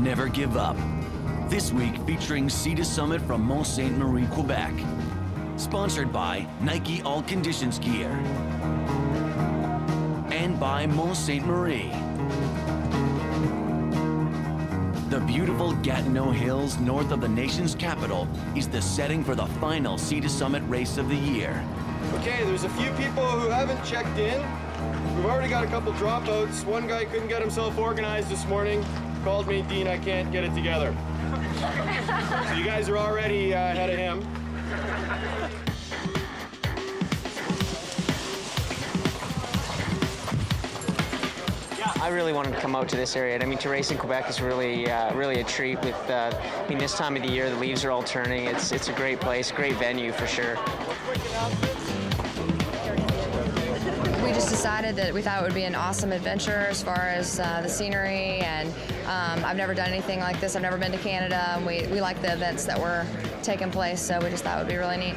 Never give up. This week featuring Sea to Summit from Mont Sainte-Marie, Quebec. Sponsored by Nike All Conditions Gear. And by Mont Sainte-Marie. The beautiful Gatineau Hills north of the nation's capital is the setting for the final Sea to Summit race of the year. Okay, there's a few people who haven't checked in. We've already got a couple dropouts. One guy couldn't get himself organized this morning. Called me, Dean, I can't get it together. So you guys are already ahead of him. I really wanted to come out to this area. I mean, to race in Quebec is really a treat. With I mean, this time of the year, the leaves are all turning. It's a great place, great venue for sure. We just decided that we thought it would be an awesome adventure as far as the scenery, and I've never done anything like this. I've never been to Canada, and we like the events that were taking place, so we just thought it would be really neat.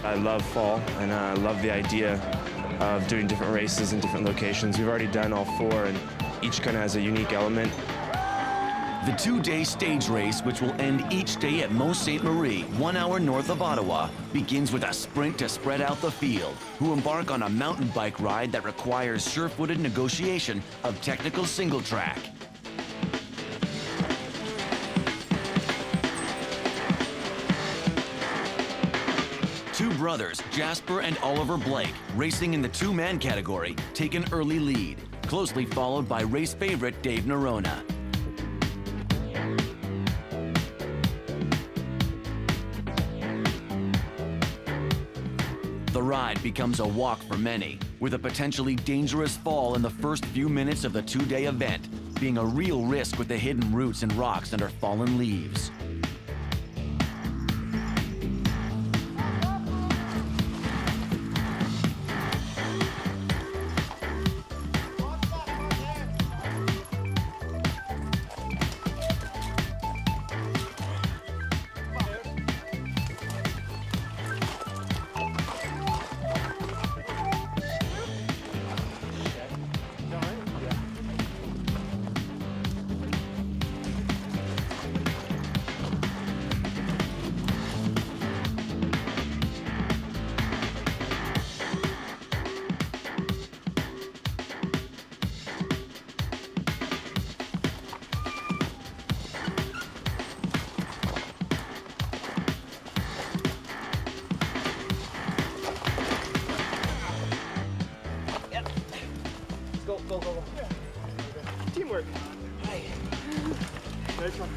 I love fall, and I love the idea of doing different races in different locations. We've already done all four, and each kind of has a unique element. The two-day stage race, which will end each day at Mont Sainte-Marie, 1 hour north of Ottawa, begins with a sprint to spread out the field, who embark on a mountain bike ride that requires sure-footed negotiation of technical single track. Two brothers, Jasper and Oliver Blake, racing in the two-man category, take an early lead, closely followed by race favorite Dave Norona. The ride becomes a walk for many, with a potentially dangerous fall in the first few minutes of the two-day event, being a real risk with the hidden roots and rocks under fallen leaves. Go. Teamwork. Hi. Nice one.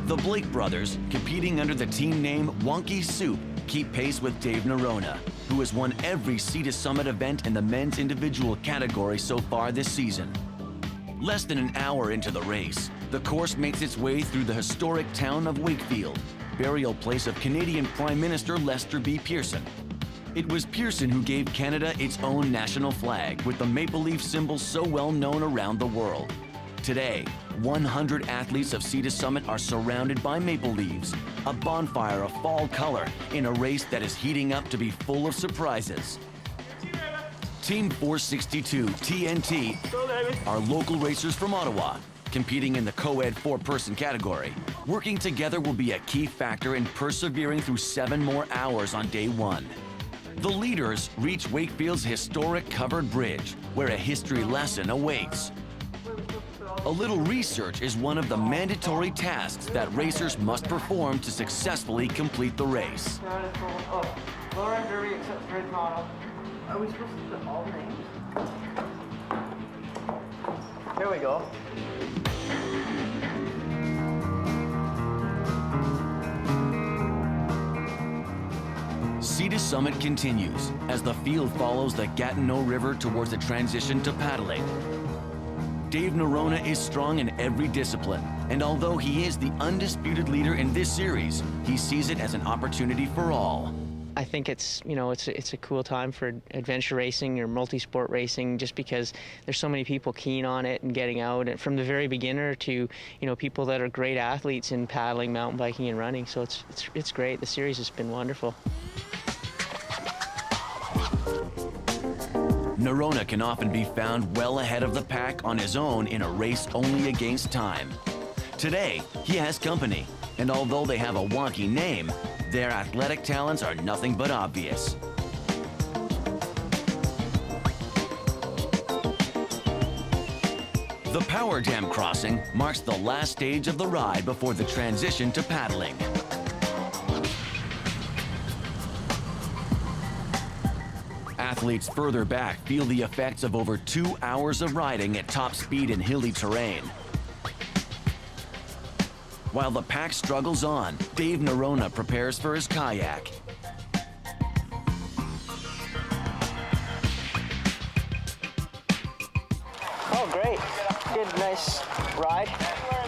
The Blake brothers, competing under the team name Wonky Soup, keep pace with Dave Norona, who has won every Sea to Summit event in the men's individual category so far this season. Less than an hour into the race, the course makes its way through the historic town of Wakefield, burial place of Canadian Prime Minister Lester B. Pearson. It was Pearson who gave Canada its own national flag, with the maple leaf symbol so well known around the world. Today, 100 athletes of Sea to Summit are surrounded by maple leaves, a bonfire of fall color in a race that is heating up to be full of surprises. Team 462 TNT are local racers from Ottawa, competing in the co-ed 4-person category. Working together will be a key factor in persevering through 7 more hours on day 1. The leaders reach Wakefield's historic covered bridge, where a history lesson awaits. A little research is one of the mandatory tasks that racers must perform to successfully complete the race. Lauren, Derby, accepts red model. Are we supposed to put all names? Here we go. Sea to Summit continues as the field follows the Gatineau River towards the transition to paddling. Dave Norona is strong in every discipline, and although he is the undisputed leader in this series, he sees it as an opportunity for all. I think it's a cool time for adventure racing or multi-sport racing, just because there's so many people keen on it and getting out, and from the very beginner to people that are great athletes in paddling, mountain biking, and running. So it's great. The series has been wonderful. Norona can often be found well ahead of the pack on his own in a race only against time. Today, he has company, and although they have a wonky name, their athletic talents are nothing but obvious. The Power Dam crossing marks the last stage of the ride before the transition to paddling. Athletes further back feel the effects of over 2 hours of riding at top speed in hilly terrain. While the pack struggles on, Dave Norona prepares for his kayak. Oh, great. Good, nice ride.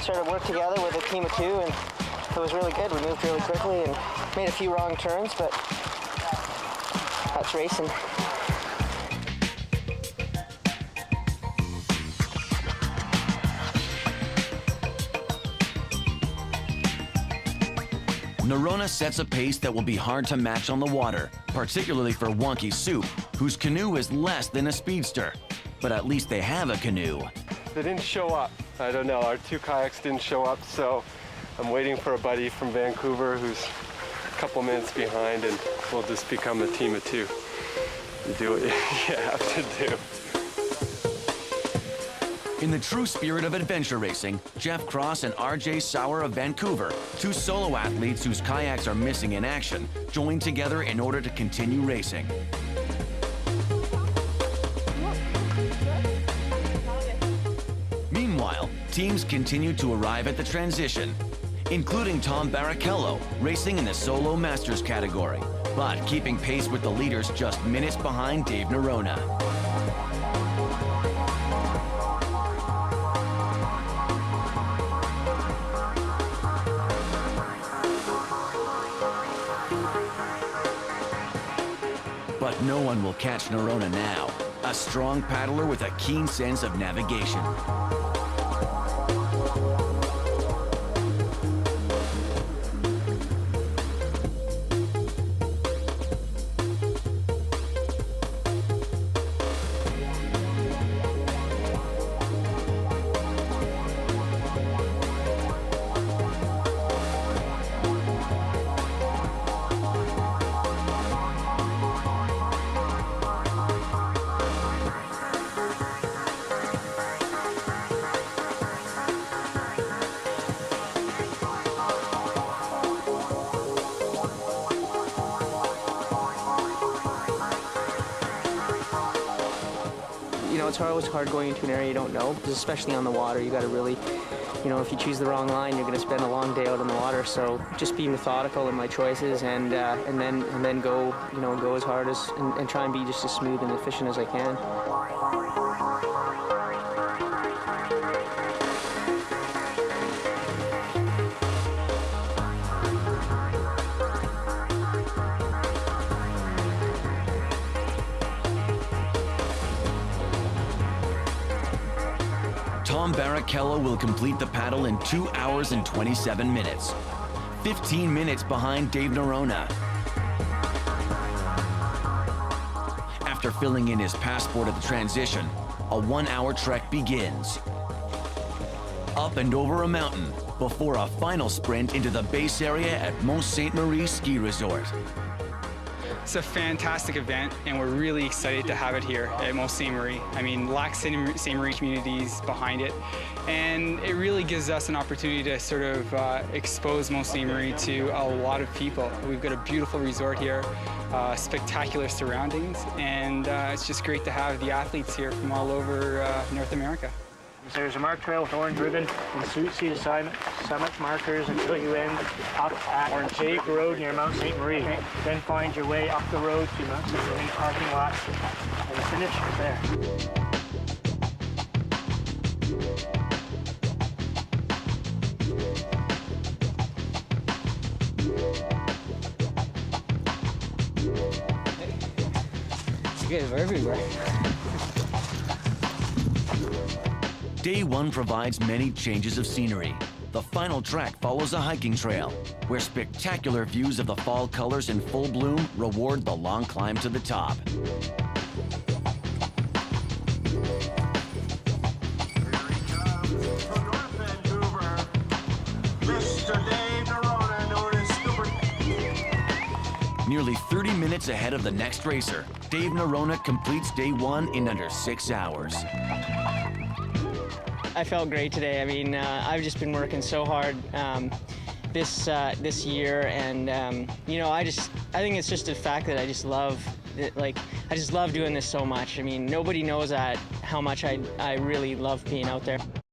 Sort of worked together with a team of 2, and it was really good. We moved really quickly and made a few wrong turns, but that's racing. Norona sets a pace that will be hard to match on the water, particularly for Wonky Soup, whose canoe is less than a speedster. But at least they have a canoe. They didn't show up. I don't know, our 2 kayaks didn't show up, so I'm waiting for a buddy from Vancouver who's a couple minutes behind, and we'll just become a team of 2. You do what you have to do. In the true spirit of adventure racing, Jeff Cross and RJ Sauer of Vancouver, 2 solo athletes whose kayaks are missing in action, join together in order to continue racing. Meanwhile, teams continue to arrive at the transition, including Tom Barrichello, racing in the solo masters category, but keeping pace with the leaders just minutes behind Dave Norona. But no one will catch Norona now, a strong paddler with a keen sense of navigation. It's always hard going into an area you don't know, because especially on the water, you got to really, if you choose the wrong line, you're going to spend a long day out on the water. So just be methodical in my choices, and then go, go as hard as and try and be just as smooth and efficient as I can. Tom Barrichello will complete the paddle in 2 hours and 27 minutes. 15 minutes behind Dave Norona. After filling in his passport at the transition, a 1-hour trek begins. Up and over a mountain before a final sprint into the base area at Mont Ski Resort. It's a fantastic event, and we're really excited to have it here at Mont Sainte-Marie. I mean, Lac Sainte-Marie community's behind it, and it really gives us an opportunity to sort of expose Mont Sainte-Marie to a lot of people. We've got a beautiful resort here, spectacular surroundings, and it's just great to have the athletes here from all over North America. There's a marked trail with orange ribbon and see the summit markers until you end up at Orange Lake Road near Mont Sainte-Marie. Okay. Then find your way up the road to Mont Sainte-Marie parking lot and finish there. You guys are everywhere. Day 1 provides many changes of scenery. The final track follows a hiking trail, where spectacular views of the fall colors in full bloom reward the long climb to the top. Mr. Dave Norona, known as Super. Nearly 30 minutes ahead of the next racer, Dave Norona completes day 1 in under 6 hours. I felt great today. I mean, I've just been working so hard this year, and you know, I think it's just the fact that I just love it, I just love doing this so much. I mean, nobody knows how much I really love being out there.